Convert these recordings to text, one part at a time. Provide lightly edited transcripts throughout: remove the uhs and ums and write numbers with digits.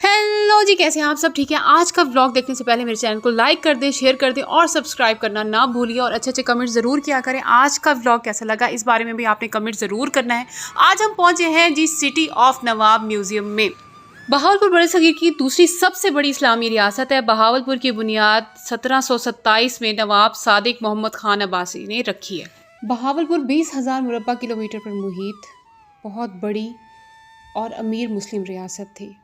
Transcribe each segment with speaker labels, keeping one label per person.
Speaker 1: Hello जी, कैसे हैं आप सब? ठीक है। आज का व्लॉग देखने से पहले मेरे चैनल को लाइक कर दें, शेयर कर दें और सब्सक्राइब करना ना भूलिए और अच्छे अच्छे कमेंट ज़रूर किया करें। आज का व्लॉग कैसा लगा इस बारे में भी आपने कमेंट ज़रूर करना है। आज हम पहुंचे हैं जी सिटी ऑफ नवाब म्यूज़ियम में। बहावलपुर बरसगीर की दूसरी सबसे बड़ी इस्लामी रियासत है। बहावलपुर की बुनियाद 1727 में नवाब सादिक मोहम्मद खान अब्बासी ने रखी है। बहावलपुर 20,000 मुरब्बा किलोमीटर पर मुहित बहुत बड़ी और अमीर मुस्लिम रियासत थी।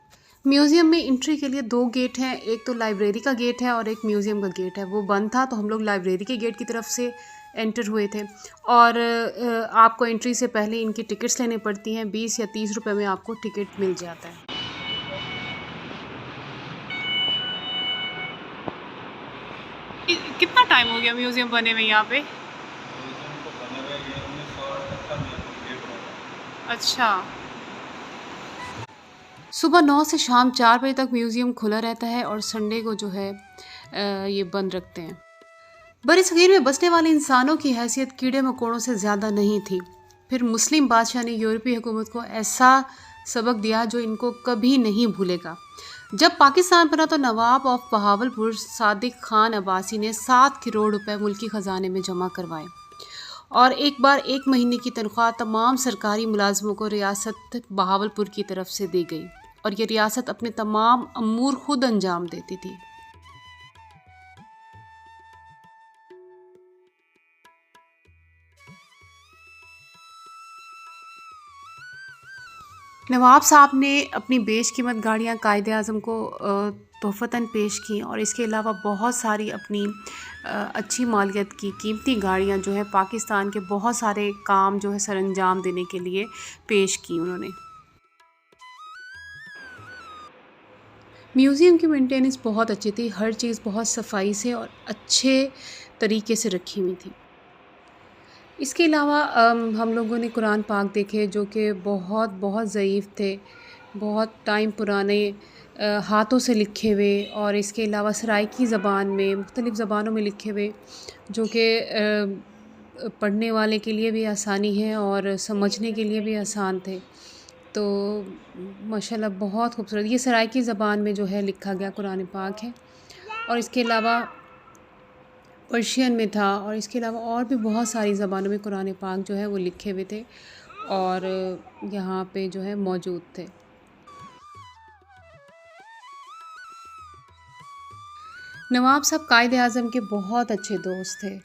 Speaker 1: म्यूज़ियम में एंट्री के लिए दो गेट हैं, एक तो लाइब्रेरी का गेट है और एक म्यूज़ियम का गेट है। वो बंद था तो हम लोग लाइब्रेरी के गेट की तरफ से एंटर हुए थे। और आपको एंट्री से पहले इनकी टिकट्स लेने पड़ती हैं। 20 या 30 रुपए में आपको टिकट मिल जाता है। कितना टाइम हो गया म्यूज़ियम बने हुए यहाँ पे?
Speaker 2: म्यूजियम को बने हुए ये 1978 में कंप्लीट हुआ था।
Speaker 1: अच्छा। सुबह 9 से शाम 4 बजे तक म्यूज़ियम खुला रहता है और संडे को जो है ये बंद रखते हैं। बरसगीर में बसने वाले इंसानों की हैसियत कीड़े मकोड़ों से ज़्यादा नहीं थी। फिर मुस्लिम बादशाह ने यूरोपीय हुकूमत को ऐसा सबक दिया जो इनको कभी नहीं भूलेगा। जब पाकिस्तान बना तो नवाब ऑफ बहावलपुर सादिक खान अब्बासी ने 7 करोड़ रुपए मुल्की ख़जाने में जमा करवाए और एक बार 1 महीने की तनख्वाह तमाम सरकारी मुलाजमों को रियासत बहावलपुर की तरफ से दी गई और ये रियासत अपने तमाम अमूर खुद अंजाम देती थी। नवाब साहब ने अपनी बेशकीमत गाड़ियाँ कायदे आज़म को तोहफ़तन पेश की और इसके अलावा बहुत सारी अपनी अच्छी मालियत की कीमती गाड़ियाँ जो है पाकिस्तान के बहुत सारे काम जो है सरअंजाम देने के लिए पेश की उन्होंने। म्यूज़ियम की मेंटेनेंस बहुत अच्छी थी, हर चीज़ बहुत सफाई से और अच्छे तरीके से रखी हुई थी। इसके अलावा हम लोगों ने कुरान पाक देखे जो कि बहुत बहुत ज़ईफ़ थे, बहुत टाइम पुराने हाथों से लिखे हुए और इसके अलावा सराइकी ज़बान में मुख्तलिफ़ ज़बानों में लिखे हुए जो कि पढ़ने वाले के लिए भी आसानी है और समझने के लिए भी आसान थे। तो माशाल्लाह बहुत खूबसूरत ये सराइकी ज़बान में जो है लिखा गया कुरान पाक है और इसके अलावा पर्शियन में था और इसके अलावा और भी बहुत सारी ज़बानों में कुरान पाक जो है वो लिखे हुए थे और यहाँ पे जो है मौजूद थे। नवाब साहब कायदे आज़म के बहुत अच्छे दोस्त थे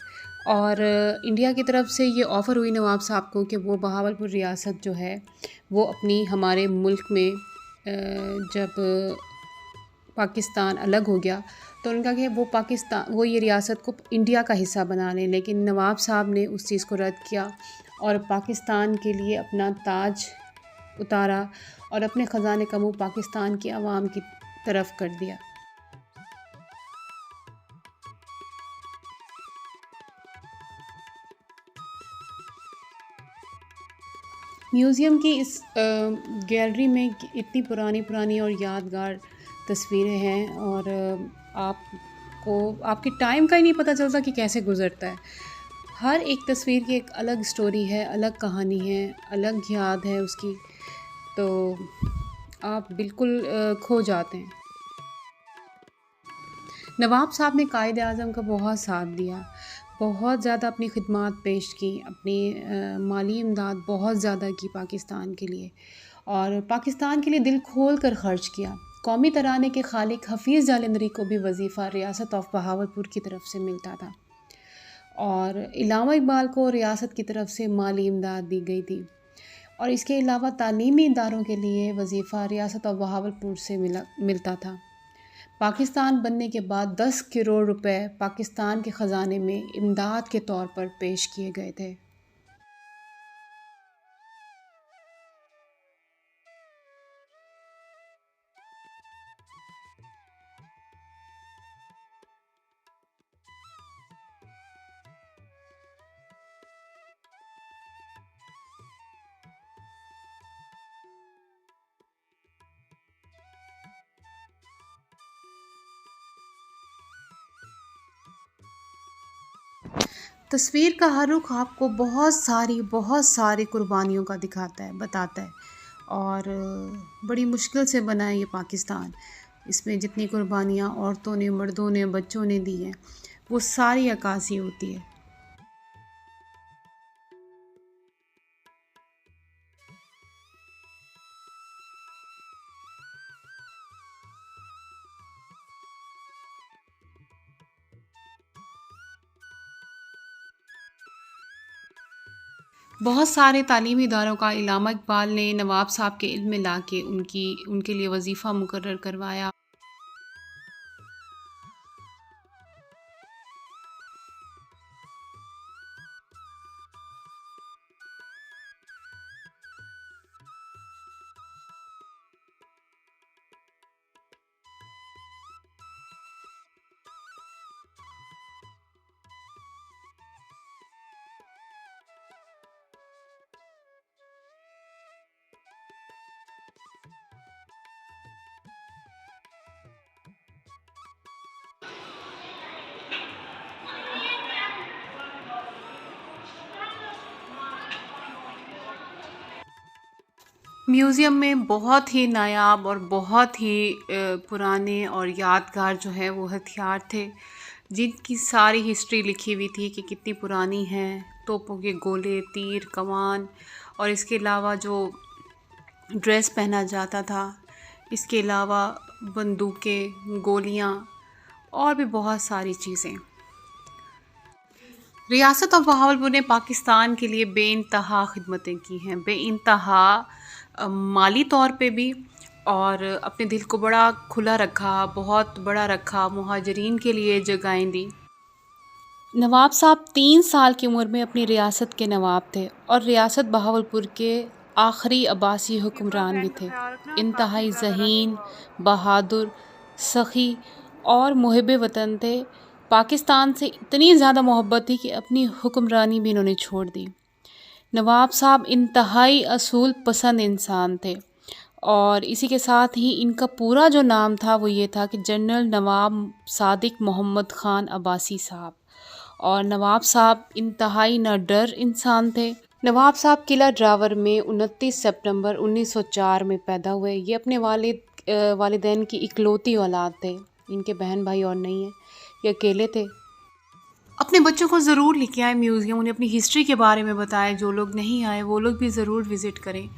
Speaker 1: और इंडिया की तरफ से ये ऑफ़र हुई नवाब साहब को कि वो बहावलपुर रियासत जो है वो अपनी हमारे मुल्क में जब पाकिस्तान अलग हो गया तो उनका कि वो ये रियासत को इंडिया का हिस्सा बना लें, लेकिन नवाब साहब ने उस चीज़ को रद्द किया और पाकिस्तान के लिए अपना ताज उतारा और अपने ख़जाने का मुँह पाकिस्तान की आवाम की तरफ कर दिया। म्यूज़ियम की इस गैलरी में इतनी पुरानी पुरानी और यादगार तस्वीरें हैं और आपको आपके टाइम का ही नहीं पता चलता कि कैसे गुज़रता है। हर एक तस्वीर की एक अलग स्टोरी है, अलग कहानी है, अलग याद है उसकी, तो आप बिल्कुल खो जाते हैं। नवाब साहब ने कायदे आज़म का बहुत साथ दिया, बहुत ज़्यादा अपनी खिदमत पेश की, अपनी माली इमदाद बहुत ज़्यादा की पाकिस्तान के लिए और पाकिस्तान के लिए दिल खोल कर ख़र्च किया। कौमी तराने के खालिक हफ़ीज़ जालंधरी को भी वजीफ़ा रियासत ऑफ बहावलपुर की तरफ से मिलता था और इल्लामा इकबाल को रियासत की तरफ से माली इमदाद दी गई थी और इसके अलावा तालीमी इदारों के लिए वजीफ़ा रियासत ऑफ बहावलपुर से मिलता था। पाकिस्तान बनने के बाद 10 करोड़ रुपए पाकिस्तान के ख़जाने में इमदाद के तौर पर पेश किए गए थे। तस्वीर का हर रुख आपको बहुत सारी कुर्बानियों का दिखाता है, बताता है और बड़ी मुश्किल से बना है ये पाकिस्तान। इसमें जितनी कुर्बानियाँ औरतों ने, मर्दों ने, बच्चों ने दी हैं, वो सारी अक्कासी होती है। बहुत सारे तालीमी इदारों का इल्लामा इकबाल ने नवाब साहब के इल्म में ला के उनके लिए वजीफ़ा मुकर्रर करवाया। म्यूज़ियम में बहुत ही नायाब और बहुत ही पुराने और यादगार जो है वो हथियार थे, जिनकी सारी हिस्ट्री लिखी हुई थी कि कितनी पुरानी है। तोपों के गोले, तीर, कमान, और इसके अलावा जो ड्रेस पहना जाता था, इसके अलावा बंदूकें, गोलियां और भी बहुत सारी चीज़ें। रियासत ऑफ बहावलपुर ने पाकिस्तान के लिए बेइंतहा खिदमतें की हैं, बेइंतहा माली तौर पे भी, और अपने दिल को बड़ा खुला रखा, बहुत बड़ा रखा, मुहाजिरीन के लिए जगहें दी। नवाब साहब 3 साल की उम्र में अपनी रियासत के नवाब थे और रियासत बहावलपुर के आखिरी अब्बासी हुक्मरान भी थे। इंतहाई ज़हीन, बहादुर, सखी और मुहिब वतन थे। पाकिस्तान से इतनी ज़्यादा मोहब्बत थी कि अपनी हुक्मरानी भी इन्होंने छोड़ दी। नवाब साहब इंतहाई असूल पसंद इंसान थे, और इसी के साथ ही इनका पूरा जो नाम था वो ये था कि जनरल नवाब सादिक मोहम्मद ख़ान अब्बासी साहब। और नवाब साहब इंतहाई निडर इंसान थे। नवाब साहब किला ड्रावर में 29 सितंबर 1904 में पैदा हुए। ये अपने वालिदैन की इकलौती औलाद थे। इनके बहन भाई और नहीं है, ये अकेले थे। अपने बच्चों को ज़रूर लेके आए म्यूज़ियम, उन्हें अपनी हिस्ट्री के बारे में बताएं। जो लोग नहीं आए वो लोग भी ज़रूर विज़िट करें।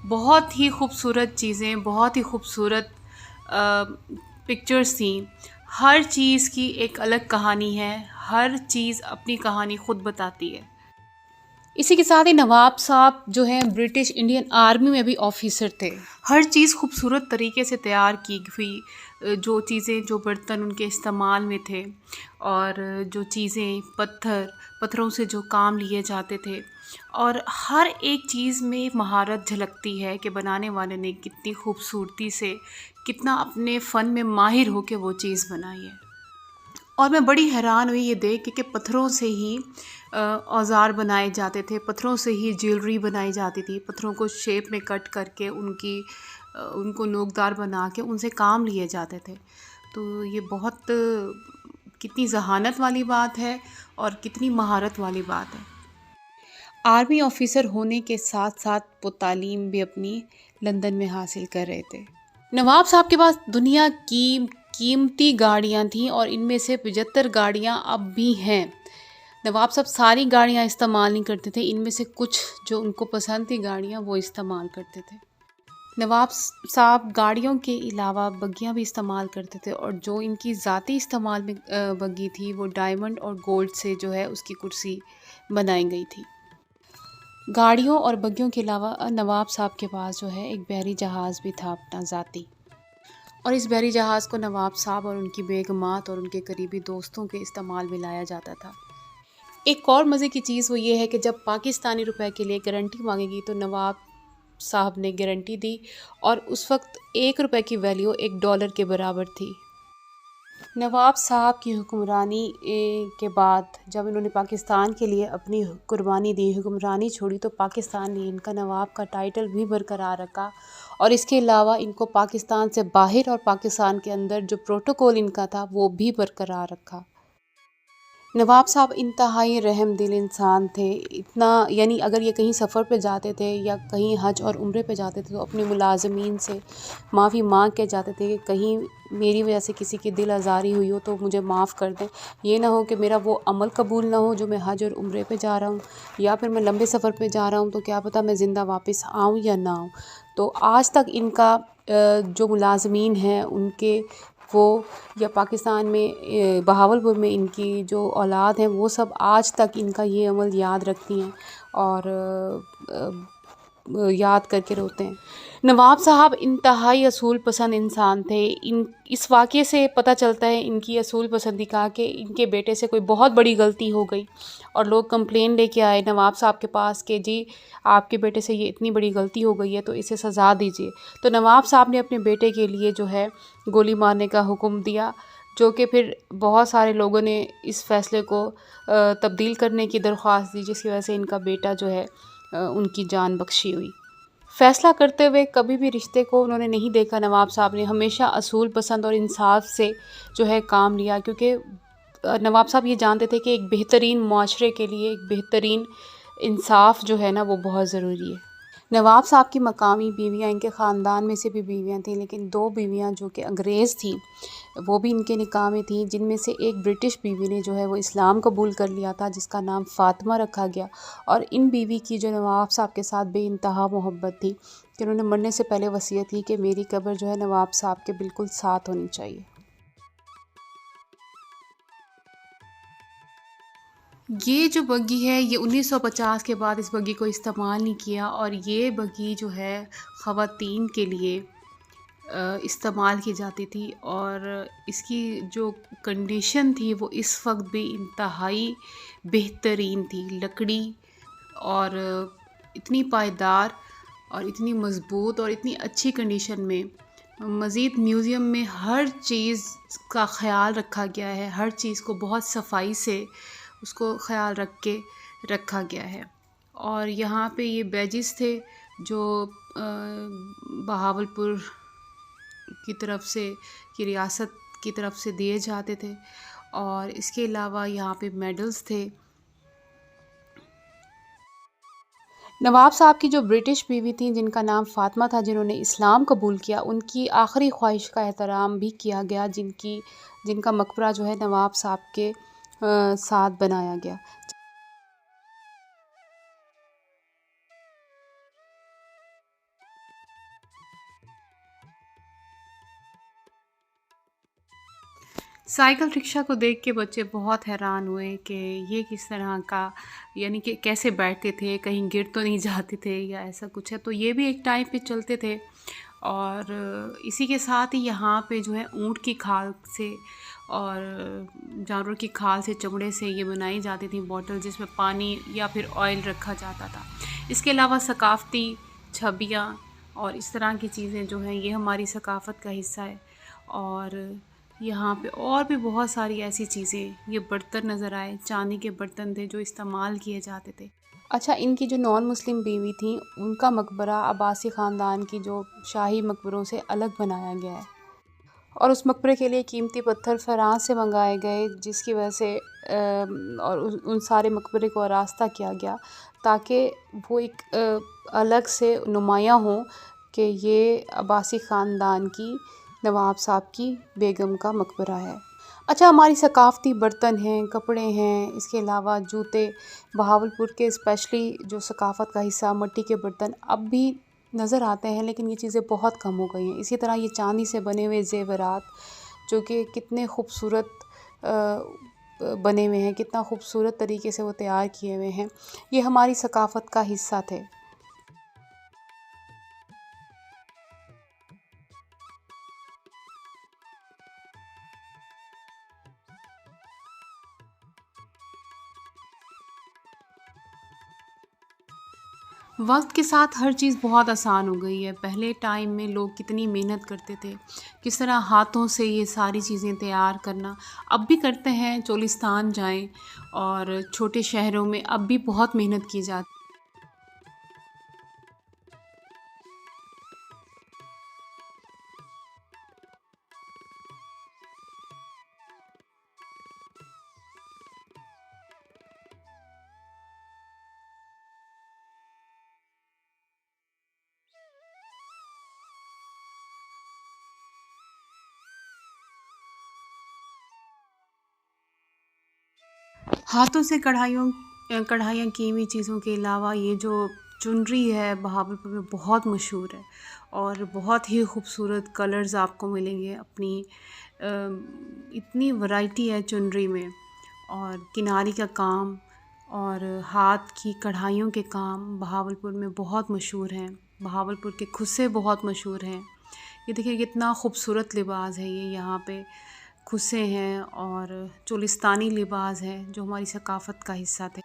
Speaker 1: बहुत ही खूबसूरत चीज़ें, बहुत ही खूबसूरत पिक्चर्स थी। हर चीज़ की एक अलग कहानी है, हर चीज़ अपनी कहानी खुद बताती है। इसी के साथ ही नवाब साहब जो हैं ब्रिटिश इंडियन आर्मी में भी ऑफिसर थे। हर चीज़ खूबसूरत तरीके से तैयार की हुई, जो चीज़ें, जो बर्तन उनके इस्तेमाल में थे, और जो चीज़ें, पत्थरों से जो काम लिए जाते थे, और हर एक चीज़ में महारत झलकती है कि बनाने वाले ने कितनी खूबसूरती से, कितना अपने फ़न में माहिर होकर वो चीज़ बनाई है। और मैं बड़ी हैरान हुई ये देख के कि पत्थरों से ही औज़ार बनाए जाते थे, पत्थरों से ही ज्वेलरी बनाई जाती थी, पत्थरों को शेप में कट करके उनको नोकदार बना के उनसे काम लिए जाते थे। तो ये बहुत कितनी ज़हानत वाली बात है और कितनी महारत वाली बात है। आर्मी ऑफिसर होने के साथ साथ वो तालीम भी अपनी लंदन में हासिल कर रहे थे। नवाब साहब के पास दुनिया की कीमती गाड़ियाँ थीं, और इनमें से 75 गाड़ियाँ अब भी हैं। नवाब साहब सारी गाड़ियाँ इस्तेमाल नहीं करते थे, इनमें से कुछ जो उनको पसंद थी गाड़ियाँ वो इस्तेमाल करते थे। नवाब साहब गाड़ियों के अलावा बग्गियाँ भी इस्तेमाल करते थे, और जो इनकी ज़ाती इस्तेमाल में बग्गी थी वो डायमंड और गोल्ड से जो है उसकी कुर्सी बनाई गई थी। गाड़ियों और बग्गियों के अलावा नवाब साहब के पास जो है एक बहरी जहाज़ भी था अपना ज़ाती, और इस बहरी जहाज़ को नवाब साहब और उनकी बेगमात और उनके करीबी दोस्तों के इस्तेमाल में लाया जाता था। एक और मज़े की चीज़ वो ये है कि जब पाकिस्तानी रुपए के लिए गारंटी मांगेगी तो नवाब साहब ने गारंटी दी, और उस वक्त $1 की वैल्यू $1 के बराबर थी। नवाब साहब की हुक्मरानी के बाद जब इन्होंने पाकिस्तान के लिए अपनी कुर्बानी दी, हुक्मरानी छोड़ी, तो पाकिस्तान ने इनका नवाब का टाइटल भी बरकरार रखा, और इसके अलावा इनको पाकिस्तान से बाहर और पाकिस्तान के अंदर जो प्रोटोकॉल इनका था वो भी बरकरार रखा। नवाब साहब इंतहाई रहम दिल इंसान थे। इतना यानी अगर ये कहीं सफ़र पे जाते थे या कहीं हज और उम्रे पे जाते थे तो अपने मुलाज़मीन से माफ़ी मांग के जाते थे कि कहीं मेरी वजह से किसी की दिल आज़ारी हुई हो तो मुझे माफ़ कर दें। ये ना हो कि मेरा वो अमल कबूल ना हो जो मैं हज और उम्रे पे जा रहा हूँ, या फिर मैं लंबे सफ़र पे जा रहा हूँ तो क्या पता मैं ज़िंदा वापस आऊँ या ना आऊँ। तो आज तक इनका जो मुलाज़मीन हैं उनके वो, या पाकिस्तान में बहावलपुर में इनकी जो औलाद हैं वो सब आज तक इनका ये अमल याद रखती हैं और याद करके रोते हैं। नवाब साहब इंतहाई असूल पसंद इंसान थे। इस वाक़ये से पता चलता है इनकी असूल पसंदी का कि इनके बेटे से कोई बहुत बड़ी गलती हो गई और लोग कंप्लेन लेके आए नवाब साहब के पास कि जी आपके बेटे से ये इतनी बड़ी गलती हो गई है तो इसे सज़ा दीजिए। तो नवाब साहब ने अपने बेटे के लिए जो है गोली मारने का हुक्म दिया, जो कि फिर बहुत सारे लोगों ने इस फ़ैसले को तब्दील करने की दरख्वास्त दी, जिसकी वजह से इनका बेटा जो है उनकी जान बख्शी हुई। फ़ैसला करते हुए कभी भी रिश्ते को उन्होंने नहीं देखा। नवाब साहब ने हमेशा असूल पसंद और इंसाफ से जो है काम लिया, क्योंकि नवाब साहब ये जानते थे कि एक बेहतरीन माशरे के लिए एक बेहतरीन इंसाफ जो है ना वो बहुत ज़रूरी है। नवाब साहब की मकामी बीवियाँ इनके ख़ानदान में से भी बीवियाँ थीं, लेकिन 2 बीवियाँ जो कि अंग्रेज़ थीं वो भी इनके निकाह में थीं, जिनमें से एक ब्रिटिश बीवी ने जो है वो इस्लाम कबूल कर लिया था, जिसका नाम फ़ातिमा रखा गया। और इन बीवी की जो नवाब साहब के साथ बेइंतहा मोहब्बत थी कि उन्होंने मरने से पहले वसीयत की कि मेरी कब्र जो है नवाब साहब के बिल्कुल साथ होनी चाहिए। ये जो बग्गी है ये 1950 के बाद इस बग्गी को इस्तेमाल नहीं किया, और ये बग्गी जो है ख़वातीन के लिए इस्तेमाल की जाती थी, और इसकी जो कंडीशन थी वो इस वक्त भी इंतहाई बेहतरीन थी। लकड़ी और इतनी पायदार और इतनी मज़बूत और इतनी अच्छी कंडीशन में। मज़ीद म्यूज़ियम में हर चीज़ का ख़याल रखा गया है, हर चीज़ को बहुत सफाई से उसको ख़याल रख के रखा गया है। और यहाँ पे ये बैजिस थे जो बहावलपुर की तरफ से, की रियासत की तरफ से दिए जाते थे, और इसके अलावा यहाँ पे मेडल्स थे। नवाब साहब की जो ब्रिटिश बीवी थी जिनका नाम फ़ातिमा था, जिन्होंने इस्लाम कबूल किया, उनकी आखिरी ख्वाहिश का एहतराम भी किया गया, जिनका मकबरा जो है नवाब साहब के साथ बनाया गया। साइकिल रिक्शा को देख के बच्चे बहुत हैरान हुए कि ये किस तरह का, यानी कि कैसे बैठते थे, कहीं गिर तो नहीं जाते थे या ऐसा कुछ है। तो ये भी एक टाइम पे चलते थे। और इसी के साथ ही यहाँ पे जो है ऊँट की खाल से और जानवर की खाल से, चमड़े से ये बनाई जाती थी बॉटल, जिसमें पानी या फिर ऑयल रखा जाता था। इसके अलावा सकाफ़ती छबियाँ और इस तरह की चीज़ें जो हैं ये हमारी सकाफ़त का हिस्सा है। और यहाँ पे और भी बहुत सारी ऐसी चीज़ें, ये बर्तन नज़र आए, चांदी के बर्तन थे जो इस्तेमाल किए जाते थे। अच्छा, इनकी जो नॉन मुस्लिम बीवी थी उनका मकबरा अब्बासी ख़ानदान की जो शाही मकबरों से अलग बनाया गया है, और उस मकबरे के लिए कीमती पत्थर फ़रांस से मंगाए गए, जिसकी वजह से और उन सारे मकबरे को आरास्ता किया गया ताकि वो एक अलग से नुमायाँ हो कि ये अब्बासी ख़ानदान की नवाब साहब की बेगम का मकबरा है। अच्छा, हमारी सकाफ़ती बर्तन हैं, कपड़े हैं, इसके अलावा जूते, बहावलपुर के स्पेशली जो सकाफ़त का हिस्सा मट्टी के बर्तन अब भी नज़र आते हैं, लेकिन ये चीज़ें बहुत कम हो गई हैं। इसी तरह ये चांदी से बने हुए ज़ेवरात जो कि कितने खूबसूरत बने हुए हैं, कितना खूबसूरत तरीके से वो तैयार किए हुए हैं, ये हमारी सकाफ़त का हिस्सा थे। वक्त के साथ हर चीज़ बहुत आसान हो गई है। पहले टाइम में लोग कितनी मेहनत करते थे, किस तरह हाथों से ये सारी चीज़ें तैयार करना, अब भी करते हैं। चोलिस्तान जाएं और छोटे शहरों में अब भी बहुत मेहनत की जाती। हाथों से कढ़ाइयाँ की हुई चीज़ों के अलावा ये जो चुनरी है बहावलपुर में बहुत मशहूर है और बहुत ही खूबसूरत कलर्स आपको मिलेंगे। इतनी वैरायटी है चुनरी में, और किनारी का काम और हाथ की कढ़ाइयों के काम बहावलपुर में बहुत मशहूर हैं। बहावलपुर के खुस्से बहुत मशहूर हैं। ये देखिए कितना खूबसूरत लिबास है ये, यहाँ पे खुस्से हैं और चोलिस्तानी लिबास है जो हमारी सकाफ़त का हिस्सा थे।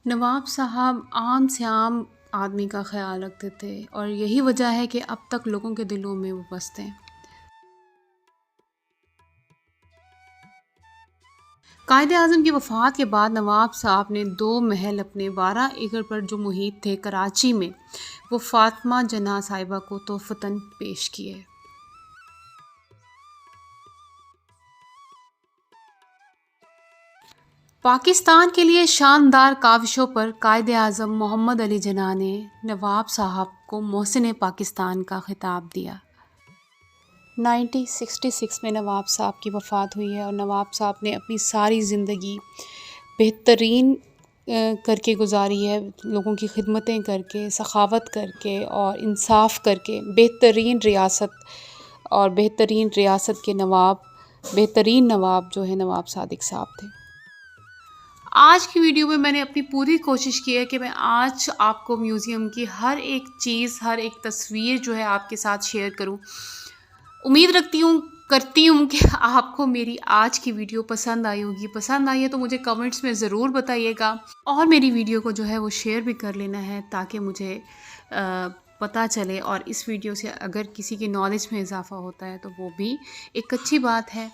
Speaker 1: नवाब साहब आम से आम आदमी का ख्याल रखते थे और यही वजह है कि अब तक लोगों के दिलों में वो बसते हैं। कायद-ए-आज़म की वफ़ात के बाद नवाब साहब ने 2 महल अपने 12 एकड़ पर जो मुहित थे कराची में, वो फ़ातिमा जनाह साहिबा को तोहफ़तन पेश किए। पाकिस्तान के लिए शानदार काविशों पर कायद-ए-आज़म मोहम्मद अली जिन्ना ने नवाब साहब को मोहसिन पाकिस्तान का खिताब दिया। 1966 में नवाब साहब की वफ़ात हुई है और नवाब साहब ने अपनी सारी ज़िंदगी बेहतरीन करके गुजारी है, लोगों की खिदमतें करके, सखावत करके और इंसाफ करके। बेहतरीन रियासत के बेहतरीन नवाब जो है नवाब सादिक साहब थे। आज की वीडियो में मैंने अपनी पूरी कोशिश की है कि मैं आज आपको म्यूज़ियम की हर एक चीज़, हर एक तस्वीर जो है आपके साथ शेयर करूं। उम्मीद करती हूँ कि आपको मेरी आज की वीडियो पसंद आई होगी। पसंद आई है तो मुझे कमेंट्स में ज़रूर बताइएगा और मेरी वीडियो को जो है वो शेयर भी कर लेना है ताकि मुझे पता चले, और इस वीडियो से अगर किसी की नॉलेज में इजाफ़ा होता है तो वो भी एक अच्छी बात है।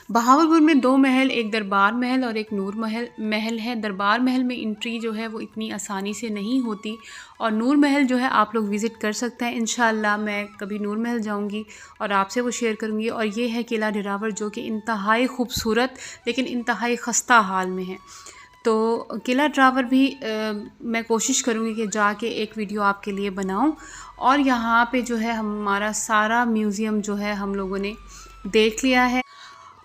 Speaker 1: बहावलपुर में 2 महल, एक दरबार महल और एक नूर महल है। दरबार महल में एंट्री जो है वो इतनी आसानी से नहीं होती और नूर महल जो है आप लोग विज़िट कर सकते हैं। इंशाअल्लाह मैं कभी नूर महल जाऊंगी और आपसे वो शेयर करूंगी। और ये है किला ढिरावर जो कि इंतहाई खूबसूरत लेकिन इंतहाई ख़स्ता हाल में है। तो किला ड्रावर भी मैं कोशिश करूँगी कि जाके एक वीडियो आपके लिए बनाऊं। और यहाँ पे जो है हमारा सारा म्यूज़ियम जो है हम लोगों ने देख लिया है।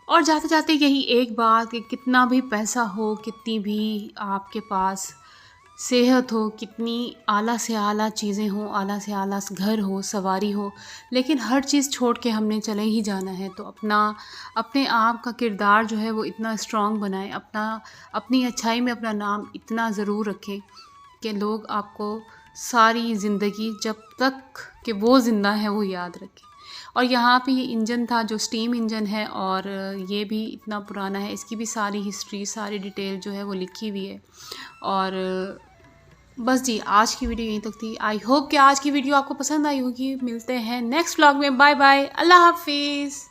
Speaker 1: और जाते जाते यही एक बात कि कितना भी पैसा हो, कितनी भी आपके पास सेहत हो, कितनी आला से आला चीज़ें हों, आला से आला घर हो, सवारी हो, लेकिन हर चीज़ छोड़ के हमने चले ही जाना है। तो अपने आप का किरदार जो है वो इतना स्ट्रॉन्ग बनाएं, अपनी अच्छाई में अपना नाम इतना ज़रूर रखें कि लोग आपको सारी ज़िंदगी जब तक कि वो ज़िंदा है वो याद रखें। और यहाँ पे ये इंजन था जो स्टीम इंजन है और ये भी इतना पुराना है, इसकी भी सारी हिस्ट्री, सारी डिटेल जो है वो लिखी हुई है। और बस जी, आज की वीडियो यहीं तक थी। आई होप कि आज की वीडियो आपको पसंद आई होगी। मिलते हैं नेक्स्ट व्लॉग में। बाय बाय, अल्लाह हाफिज़।